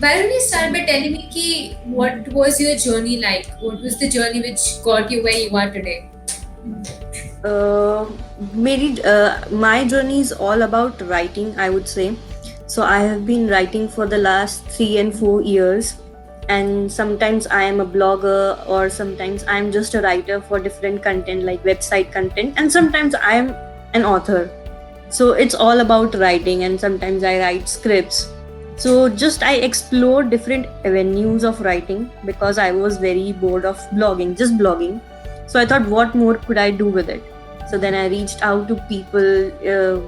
Why don't you start by telling me what was your journey like? What was the journey which got you where you are today? Uh, my journey is all about writing, I would say. So I have been writing for the last 3 and 4 years, and sometimes I am a blogger, or sometimes I'm just a writer for different content like website content, and sometimes I'm an author. So it's all about writing, and sometimes I write scripts. So just I explore different avenues of writing because I was very bored of blogging, just blogging. So I thought, what more could I do with it? So then I reached out to people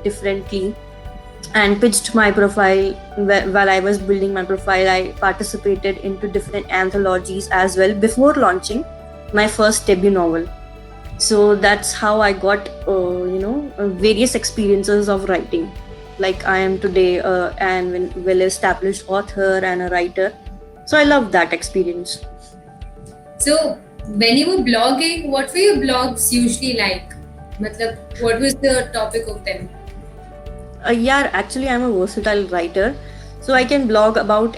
differently and pitched my profile. While I was building my profile, I participated into different anthologies as well before launching my first debut novel. So that's how I got various experiences of writing, like I am today, and well established author and a writer. So I love that experience. So, when you were blogging, what were your blogs usually like? Matlab, what was the topic of them? Yeah, actually I'm a versatile writer, so I can blog about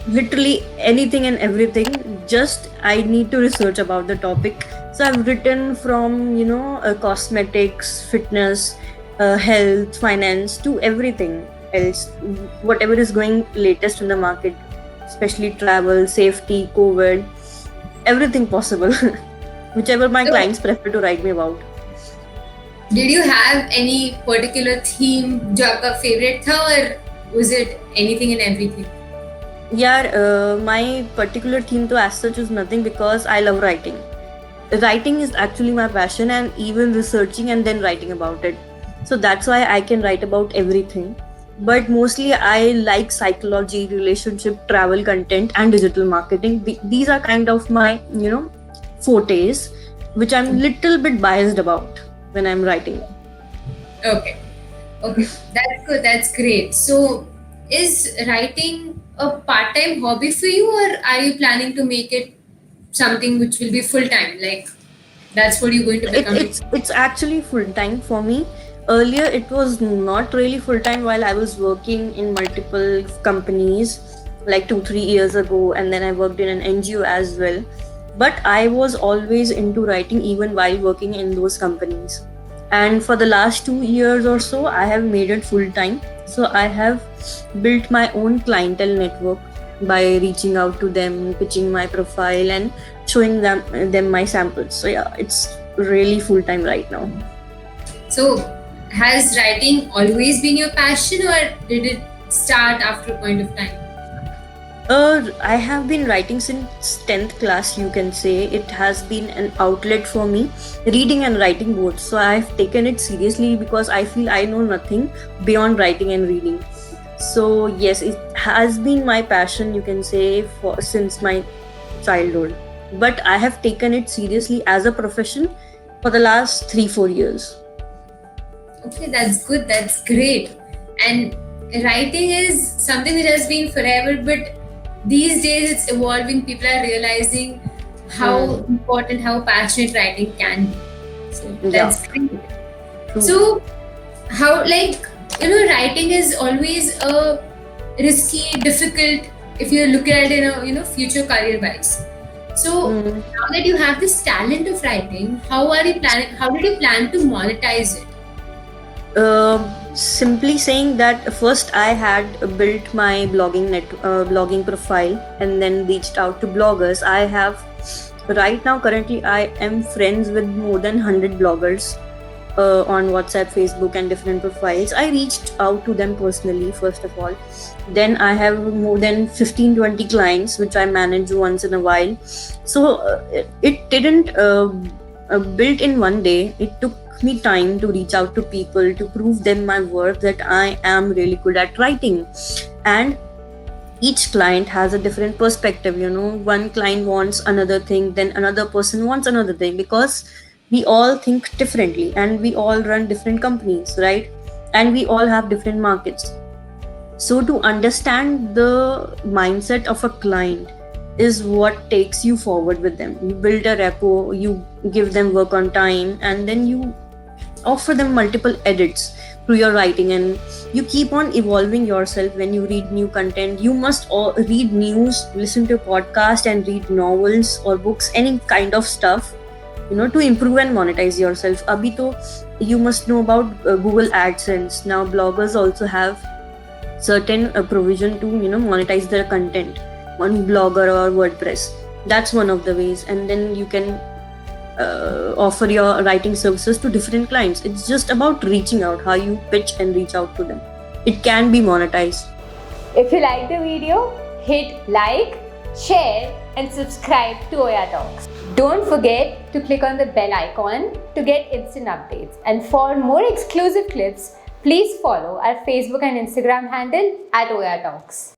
literally anything and everything. Just I need to research about the topic. So I've written from cosmetics, fitness, health, finance, to everything else, whatever is going latest in the market, especially travel, safety, COVID, everything possible. Whichever my So, clients prefer to write me about. did you have any particular theme जो आपका favorite था or was it anything and everything? Yeah, my particular theme to as such is nothing because I love writing. Writing is actually my passion, and even researching and then writing about it. So that's why I can write about everything. But mostly I like psychology, relationship, travel content, and digital marketing. These are kind of my, fortes, which I'm little bit biased about when I'm writing. Okay. Okay, that's good. That's great. So, is writing a part-time hobby for you, or are you planning to make it something which will be full-time? Like that's what you're going to it, become in. it's actually full time for me. Earlier it was not really full time while I was working in multiple companies, like 2 3 years ago, and then I worked in an NGO as well. But I was always into writing even while working in those companies, and for the last 2 years or so I have made it full time. So I have built my own clientele network by reaching out to them, pitching my profile, and showing them my samples. So yeah, it's really full time right now. So, has writing always been your passion, or did it start after a point of time? I have been writing since 10th class, you can say. It has been an outlet for me, reading and writing both. So I've taken it seriously because I feel I know nothing beyond writing and reading. So yes, it has been my passion, you can say, for since my childhood. But I have taken it seriously as a profession for the last 3 4 years. Okay, that's good. That's great. And writing is something that has been forever, but these days it's evolving. People are realizing how Hmm. important, how passionate writing can be. So Yeah, that's great. true. So, how, like, writing is always a risky, difficult if you look at it in a future career wise. So Hmm. now that you have this talent of writing, how are you planning? How did you plan to monetize it? Simply saying that first I had built my blogging profile and then reached out to bloggers. I have right now currently I am friends with more than 100 bloggers on WhatsApp, Facebook, and different profiles. I reached out to them personally first of all. Then I have more than 15 20 clients which I manage once in a while. So it didn't built in one day. It took me time to reach out to people to prove them my worth, that I am really good at writing. And each client has a different perspective. One client wants another thing, then another person wants another thing, because we all think differently and we all run different companies, right? And we all have different markets. So to understand the mindset of a client is what takes you forward with them. You build a rapport, you give them work on time, and then you offer them multiple edits. through your writing, and you keep on evolving yourself when you read new content. You must read news, listen to podcast, and read novels or books, any kind of stuff, to improve and monetize yourself. Abhi to you must know about Google AdSense. Now bloggers also have certain provision to monetize their content on Blogger or WordPress. That's one of the ways, and then you can offer your writing services to different clients. It's just about reaching out, how you pitch and reach out to them. It can be monetized. If you like the video, hit like, share and subscribe to Oya Talks. Don't forget to click on the bell icon to get instant updates. And for more exclusive clips, please follow our Facebook and Instagram handle @Oya Talks.